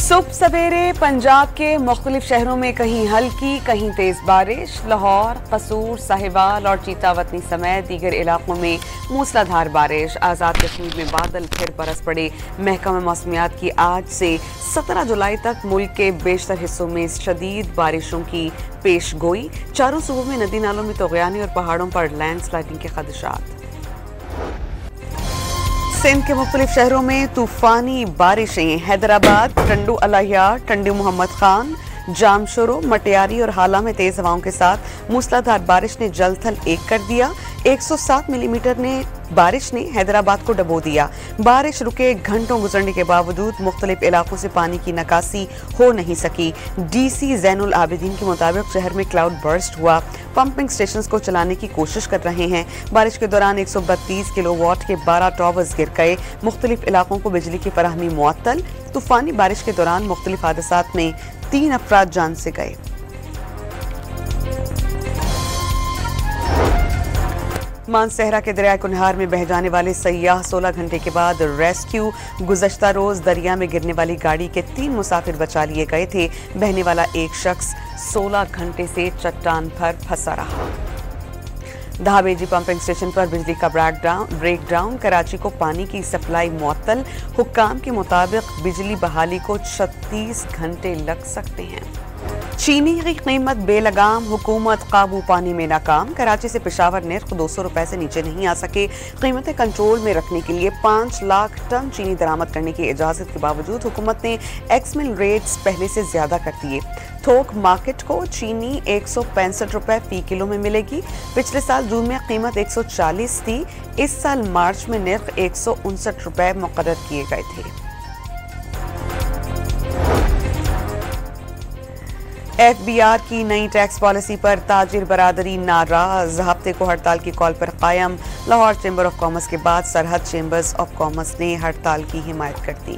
सुबह सवेरे पंजाब के मुख्तलिफ शहरों में कहीं हल्की कहीं तेज बारिश। लाहौर, कसूर, साहिवाल और चीतावतनी समेत दीगर इलाकों में मूसलाधार बारिश। आज़ाद कश्मीर में बादल फिर बरस पड़े। महकमा मौसमियात की आज से 17 जुलाई तक मुल्क के बेशतर हिस्सों में शदीद बारिशों की पेश गोई। चारों सूबों में नदी नालों में तगयानी और पहाड़ों पर लैंडस्लाइडिंग के खदशात। सिंध के मुख्तलिफ शहरों में तूफानी बारिशें। हैदराबाद, टंडू अलाहिया, टंडू मोहम्मद खान, जामशोरो, मटियारी और हाला में तेज हवाओं के साथ मूसलाधार बारिश ने जल थल एक कर दिया। 107 मिलीमीटर बारिश ने हैदराबाद को डबो दिया। बारिश रुके घंटों गुजरने के बावजूद मुख्तलिफ इलाकों से पानी की निकासी हो नहीं सकी। DC जैनुल आबिदीन के मुताबिक शहर में क्लाउड बर्स्ट हुआ। पंपिंग स्टेशंस को चलाने की कोशिश कर रहे हैं। बारिश के दौरान 132 किलोवाट के 12 टावर्स गिर गए। मुख्तलिफ इलाकों को बिजली की फराहमी मुअत्तल। तूफानी बारिश के दौरान मुख्तलिफ हादसात में 3 अफराद जान से गए। मानसहरा के दरिया कुनहार में बह जाने वाले सयाह 16 घंटे के बाद रेस्क्यू। गुज़श्ता रोज दरिया में गिरने वाली गाड़ी के 3 मुसाफिर बचा लिए गए थे। बहने वाला एक शख्स 16 घंटे से चट्टान पर फंसा रहा। दहाबेजी पंपिंग स्टेशन पर बिजली का ब्रेकडाउन। कराची को पानी की सप्लाई मुअत्तल। हुक्काम के मुताबिक बिजली बहाली को 36 घंटे लग सकते हैं। चीनी की कीमत बेलगाम। हुकूमत काबू पाने में नाकाम। कराची से पेशावर निर्ख 200 रुपए से नीचे नहीं आ सके। कीमतें कंट्रोल में रखने के लिए 5 लाख टन चीनी दरामद करने की इजाजत के बावजूद हुकूमत ने एक्समिल रेट्स पहले से ज्यादा कर दिए। थोक मार्केट को चीनी 165 रुपए फी किलो में मिलेगी। पिछले साल जून में कीमत 140 थी। इस साल मार्च में निर्ख 159 रुपए मुकर्रर किए गए थे। FBR की नई टैक्स पॉलिसी पर ताजिर बरादरी नाराज। हफ्ते को हड़ताल की कॉल पर कायम। लाहौर चैम्बर ऑफ कॉमर्स के बाद सरहद चैम्बर्स ऑफ कॉमर्स ने हड़ताल की हिमायत कर दी।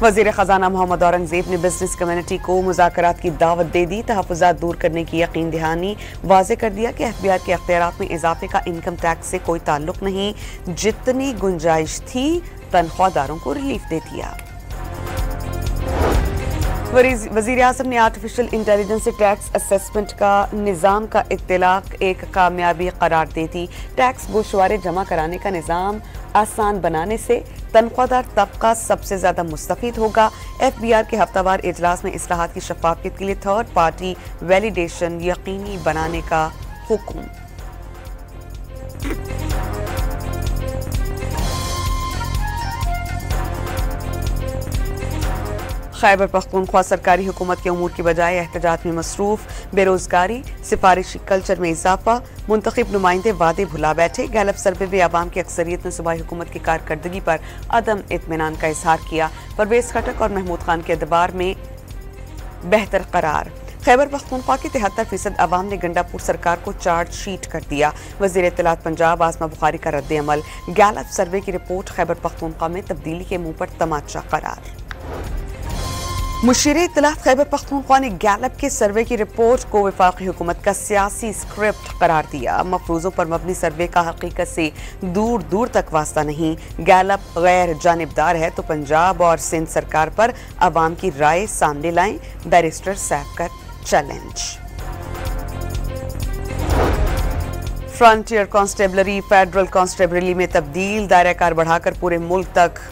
वजीर खजाना मोहम्मद औरंगजेब ने बिजनेस कम्युनिटी को मुज़ाकरात की दावत दे दी। तहफ़्फ़ुज़ात दूर करने की यकीन दहानी। वाज़ेह कर दिया कि FBR के अख्तियारात में इजाफे का इनकम टैक्स से कोई ताल्लुक नहीं। जितनी गुंजाइश थी तनख्वाहदारों को रिलीफ दे दिया। वज़ीर आज़म ने आर्टिफिशियल इंटेलिजेंस से टैक्स असेसमेंट का निज़ाम का इत्तलाक एक कामयाबी करार दे दी। टैक्स गोशवारे जमा कराने का निज़ाम आसान बनाने से तनख्वाहदार तबका सबसे ज्यादा मुस्तफीद होगा। FBR के हफ्तावार इजलास में इस्लाहात की शफाफियत के लिए थर्ड पार्टी वैलिडेशन यकीनी बनाने का हुक्म। खैबर पख्तूनख्वा सरकारी हुकूमत के उमूर की बजाय एहतजाज में मसरूफ। बेरोजगारी, सिफारिशी कल्चर में इजाफा। मुंतखब नुमाइंदे वादे भुला बैठे। गैलप सर्वे में अवाम की अक्सरियत ने सूबाई हुकूमत की कारकर्दगी पर अदम इत्मीनान का इजहार किया। परवेज खटक और महमूद खान के अदबार में बेहतर करार। खैबर पख्तूनख्वा की 73% अवाम ने गंडापुर सरकार को चार्जशीट कर दिया। वज़ीर इत्तलात पंजाब आसमा बुखारी का रद्द अमल। गैलप सर्वे की रिपोर्ट खैबर पख्तूनख्वा में तब्दीली के मुंह पर तमाचा करार। मुशीर इत्तलात खैबर पख्तूनख्वा ने गैलप के सर्वे की रिपोर्ट को वफाकी हुकूमत का सियासी स्क्रिप्ट करार दिया। मफरूजों पर मबनी सर्वे का हकीकत से दूर दूर तक वास्ता नहीं। गैलप गैर जानिबदार है तो पंजाब और सिंध सरकार पर अवाम की राय सामने लाएं। बैरिस्टर सैफ का challenge. Frontier constabulary federal constabulary में तब्दील। दायरा कार बढ़ाकर पूरे मुल्क तक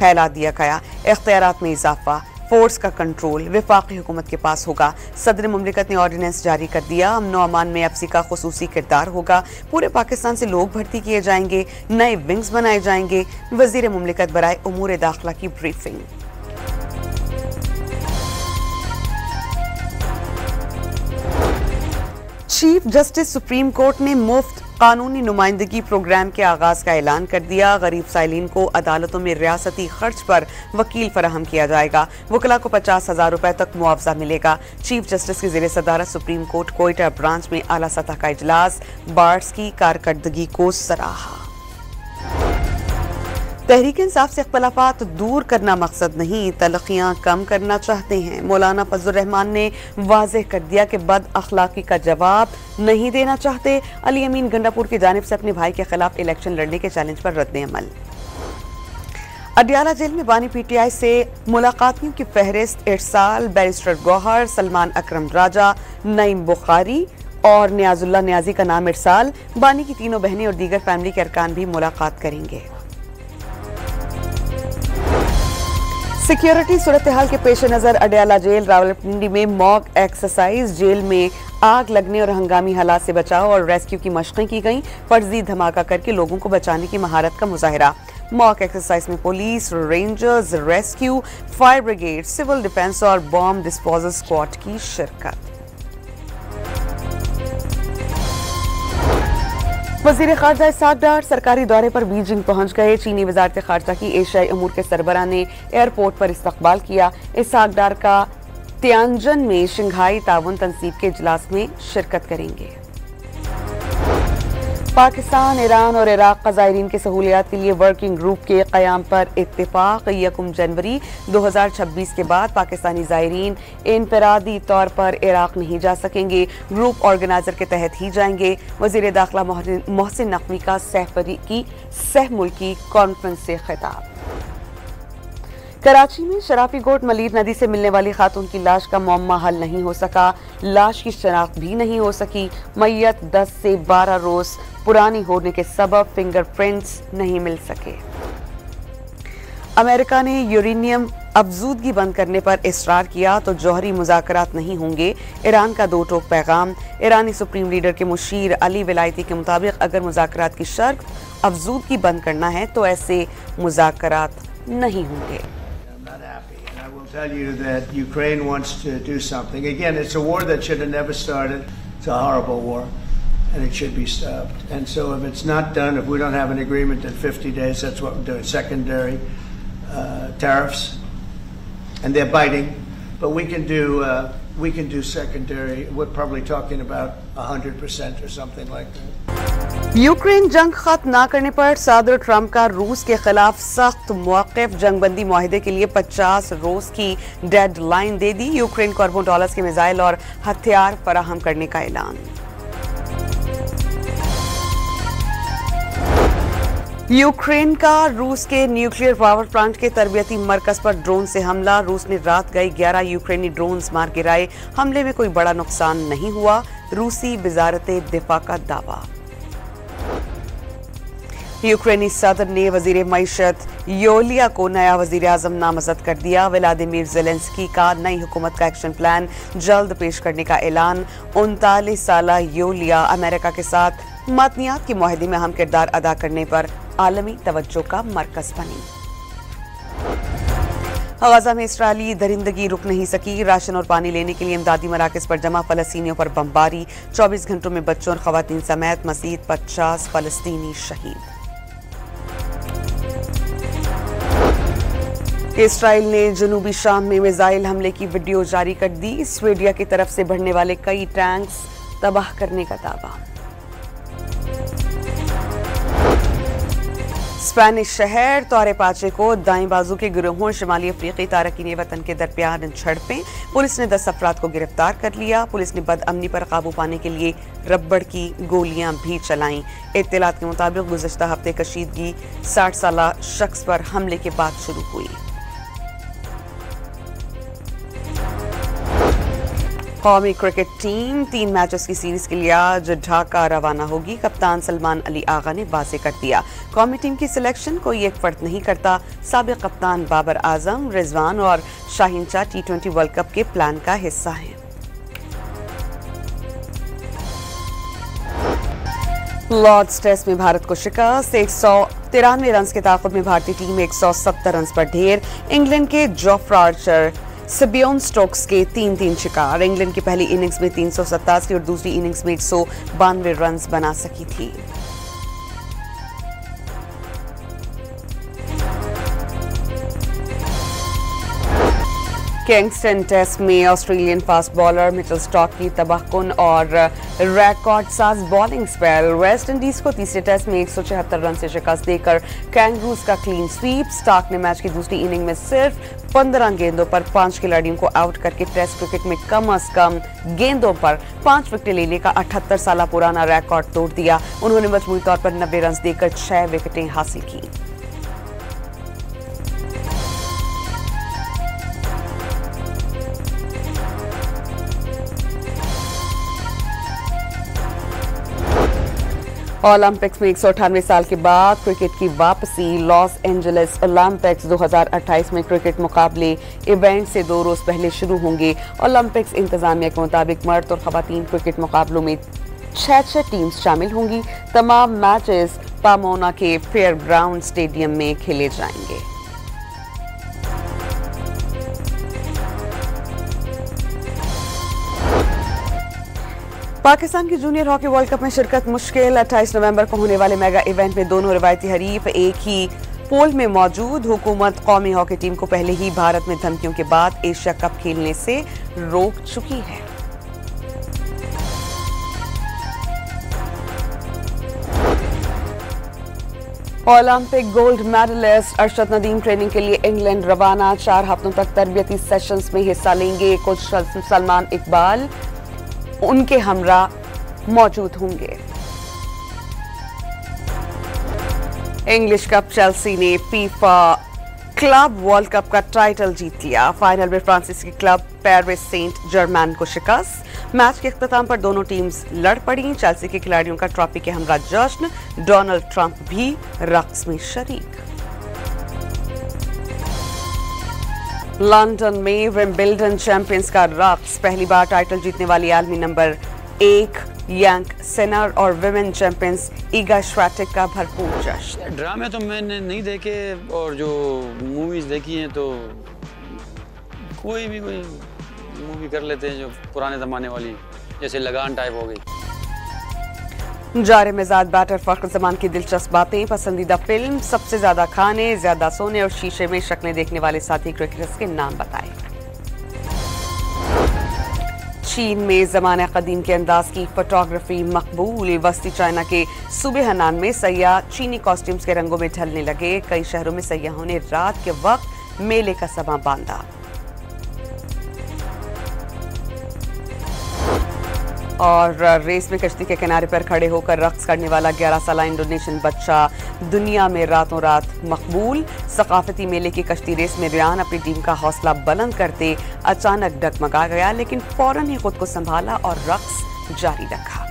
फैला दिया गया। इख्तियारात में इजाफा। फोर्स का कंट्रोल वफाकी हुकूमत के पास होगा। सदर मुमलिकत ने ऑर्डिनेंस जारी कर दिया। अमनो अमान में एफसी का खुसूसी किरदार होगा। पूरे पाकिस्तान से लोग भर्ती किए जाएंगे। नए विंग्स बनाए जाएंगे। वजीर मुमलिकत बराए उमूर दाखिला की briefing. Chief justice supreme court ने मुफ्त कानूनी नुमाइंदगी प्रोग्राम के आगाज का ऐलान कर दिया। गरीब साइलिन को अदालतों में रियासती खर्च पर वकील फराहम किया जाएगा। वकला को 50,000 रुपए तक मुआवजा मिलेगा। चीफ जस्टिस की ज़ेरे सदारत सुप्रीम कोर्ट कोयटा ब्रांच में आला सतह का इजलास। बार्स की कारकर्दगी को सराहा। तहरीक इंसाफ से इख्तलाफात दूर करना मकसद नहीं, तलखियां कम करना चाहते हैं। मौलाना फजलुर रहमान ने वाज़ेह कर दिया कि बद अखलाकी का जवाब नहीं देना चाहते। अली अमीन गंडापुर की जानिब से अपने भाई के खिलाफ इलेक्शन लड़ने के चैलेंज पर रद्द अमल। अडियाला जेल में बानी पीटीआई से मुलाकातियों की फहरिस्त इरसाल बैरिस्टर गौहर, सलमान अकरम राजा, नईम बुखारी और नियाजुल्लाह नियाजी का नाम इरसाल। बानी की तीनों बहनें और दीगर फैमिली के अरकान भी मुलाकात करेंगे। सिक्योरिटी सूरत हाल के पेश नजर अडियाला जेल रावलपिंडी में मॉक एक्सरसाइज, जेल में आग लगने और हंगामी हालात से बचाव और रेस्क्यू की मशक़ें की गईं। फर्जी धमाका करके लोगों को बचाने की महारत का मुजाहिरा। मॉक एक्सरसाइज में police, rangers, rescue, fire brigade, civil defence और बॉम्ब डिस्पोजल स्क्वाड की शिरकत। वज़ीर ख़ारजा इसहाक़ डार सरकारी दौरे पर बीजिंग पहुंच गए। चीनी वज़ारत ख़ारजा की एशियाई अमूर के सरबराह ने एयरपोर्ट पर इस्तकबाल किया। इसहाक़ डार का तियानजन में शंघाई ताउन तंसीब के इजलास में शिरकत करेंगे। पाकिस्तान, ईरान और इराक का ज़ायरीन की सहूलियात के लिए वर्किंग ग्रुप के क़याम पर इत्तेफाक। 1 जनवरी 2026 के बाद पाकिस्तानी ज़ायरीन इनफरादी तौर पर इराक नहीं जा सकेंगे, ग्रुप ऑर्गेनाइजर के तहत ही जाएंगे। वज़ीर दाखिला मोहसिन नकवी का सह मुल्की कॉन्फ्रेंस से खिताब। कराची में शराफी गोट मलीर नदी से मिलने वाली खातून की लाश का मुअम्मा हल नहीं हो सका। लाश की शनाख्त भी नहीं हो सकी। मैयत 10 से 12 रोज पुरानी होने के सबब फिंगरप्रिंट्स नहीं मिल सके। अमेरिका ने यूरेनियम अफजूदगी बंद करने पर इसरार किया तो जौहरी मुज़ाकरात नहीं होंगे। ईरान का दो टोक पैगाम। ईरानी सुप्रीम लीडर के मुशीर अली विलायती के मुताबिक अगर मुज़ाकरात की शर्त अफजूदगी बंद करना है तो ऐसे मुज़ाकरात नहीं होंगे। Tell you that Ukraine wants to do something. Again, it's a war that should have never started. It's a horrible war, and it should be stopped. And so if it's not done, if we don't have an agreement in 50 days, that's what we're doing. Secondary tariffs, and they're biting. But we can do secondary. We're probably talking about 100% or something like that. Ukraine जंग खत्म न करने पर सदर Trump का रूस के खिलाफ सख्त मौक़िफ़। जंगबंदी मुआहिदे के लिए 50 रोज की डेडलाइन दे दी। यूक्रेन को अरबों डॉलर्स के मिसाइल और हथियार फराहम करने का ऐलान। यूक्रेन का रूस के न्यूक्लियर पावर प्लांट के तरबियती मरकज पर ड्रोन से हमला। रूस ने रात गए 11 यूक्रेनी ड्रोन्स मार गिराए। हमले में कोई बड़ा नुकसान नहीं हुआ, रूसी वजारत दिफा का दावा। यूक्रेनी सदर ने वजीर मईशत योलिया को नया वजीर आजम नामजद कर दिया। व्लादिमीर ज़ेलेंस्की का नई हुकूमत का एक्शन प्लान जल्द पेश करने का ऐलान। 39 साला योलिया अमेरिका के साथ मदनियात के मुआहदे में अहम किरदार अदा करने पर आलमी तवज्जो का मरकज बनी। गजा में इसराइली दरिंदगी रुक नहीं सकी। राशन और पानी लेने के लिए इमदादी मराकज पर जमा फलस्तीनियों पर बमबारी। 24 घंटों में बच्चों और खवातीन समेत मज़ीद 50 फलस्तीनी शहीद। इसराइल ने जनूबी शाम में मिसाइल हमले की वीडियो जारी कर दी। स्वीडिया की तरफ से बढ़ने वाले कई टैंक्स तबाह करने का दावा। स्पेनिश शहर तौरे पाचे को दाएं बाजू के गिरोहों शिमाली अफ्रीकी तारकीन वतन के दरमियान झड़पें। पुलिस ने 10 अफराद को गिरफ्तार कर लिया। पुलिस ने बदअमनी पर काबू पाने के लिए रबड़ की गोलियां भी चलाईं। इत्तलात के मुताबिक गुज़श्ता हफ्ते कशीदगी 60 साला शख्स पर हमले के बाद शुरू हुई। कौमी क्रिकेट टीम 3 मैचेस की सीरीज के लिए आज ढाका रवाना होगी। कप्तान सलमान अली आगा ने वाज़ेह कर दिया, कौमी टीम की सिलेक्शन कोई एक फर्द नहीं करता। साबिक कप्तान बाबर आजम, रिजवान और Shaheen Shah T20 world cup के प्लान का हिस्सा हैं। लॉर्ड्स टेस्ट में भारत को शिकस्त। 193 रन के ताक़ुब में भारतीय टीम 170 रन पर ढेर। इंग्लैंड के जोफ्रा आर्चर, सिबियोन स्टोक्स के 3-3 शिकार। इंग्लैंड की पहली इनिंग्स में 387 और दूसरी इनिंग्स में 192 रन बना सकी थी। किंगस्टन टेस्ट में Australian fast bowler Mitchell Starc की तबाहकुन और रिकॉर्ड साज बॉलिंग स्पेल। वेस्ट इंडीज को तीसरे टेस्ट में 176 रन से शिकस्त देकर कैंगरूज का क्लीन स्वीप। स्टार्क ने मैच की दूसरी इनिंग में सिर्फ 15 गेंदों पर 5 खिलाड़ियों को आउट करके टेस्ट क्रिकेट में कम अज कम गेंदों पर 5 विकेटें लेने का 78 साल पुराना रिकॉर्ड तोड़ दिया। उन्होंने मजमूई तौर पर 90 रन देकर 6 विकेटें हासिल की। ओलंपिक्स में 198 साल के बाद क्रिकेट की वापसी। लॉस एंजलिस ओलंपिक्स 2028 में क्रिकेट मुकाबले इवेंट से 2 रोज पहले शुरू होंगे। ओलंपिक्स इंतजामिया के मुताबिक मर्द और खवातीन क्रिकेट मुकाबलों में 6 टीम्स शामिल होंगी। तमाम मैचेस पामोना के फेयर ग्राउंड स्टेडियम में खेले जाएंगे। पाकिस्तान की जूनियर हॉकी वर्ल्ड कप में शिरकत मुश्किल। 28 नवंबर को होने वाले मेगा इवेंट में दोनों रिवायती हरीफ एक ही पोल में मौजूद। हुकूमत कौमी हॉकी टीम को पहले ही भारत में धमकियों के बाद एशिया कप खेलने से रोक चुकी है। Olympic gold medallist Arshad Nadeem training के लिए इंग्लैंड रवाना। 4 हफ्तों तक तरबियती सेशंस में हिस्सा लेंगे। कोच सलमान इकबाल उनके हमरा मौजूद होंगे। इंग्लिश कप चेल्सी ने फीफा क्लब वर्ल्ड कप का टाइटल जीत लिया। फाइनल में फ्रांसीसी क्लब पेरिस सेंट जर्मैन को शिकस्त। मैच के इख्तिताम पर दोनों टीम्स लड़ पड़ी। चेल्सी के खिलाड़ियों का ट्रॉफी के हमरा जश्न। डोनाल्ड ट्रंप भी रक्स में शरीक। लंदन में विंबलडन चैंपियंस का रक्स। पहली बार टाइटल जीतने वाली आलमी नंबर 1 यांक सिनर और विमेन चैंपियंस ईगा श्वेटेक का भरपूर जश्न। ड्रामे तो मैंने नहीं देखे और जो मूवीज देखी हैं तो कोई मूवी कर लेते हैं जो पुराने ज़माने वाली, जैसे लगान टाइप हो गई। जारे मिजाज बैटर फख्र जमान की दिलचस्प बातें। पसंदीदा फिल्म, सबसे ज्यादा खाने, ज्यादा सोने और शीशे में शक्लें देखने वाले साथी क्रिकेटर्स के नाम बताए। चीन में ज़माने कदीम के अंदाज की फोटोग्राफी मकबूल। वस्ती चाइना के सूबे हनान में सयाह चीनी कॉस्ट्यूम्स के रंगों में ढलने लगे। कई शहरों में सयाहों ने रात के वक्त मेले का समा बांधा। और रेस में कश्ती के किनारे पर खड़े होकर रक्स करने वाला 11 साला इंडोनेशियन बच्चा दुनिया में रातों रात मकबूल। सकाफती मेले की कश्ती रेस में रियान अपनी टीम का हौसला बुलंद करते अचानक डगमगा गया, लेकिन फौरन ही खुद को संभाला और रक्स जारी रखा।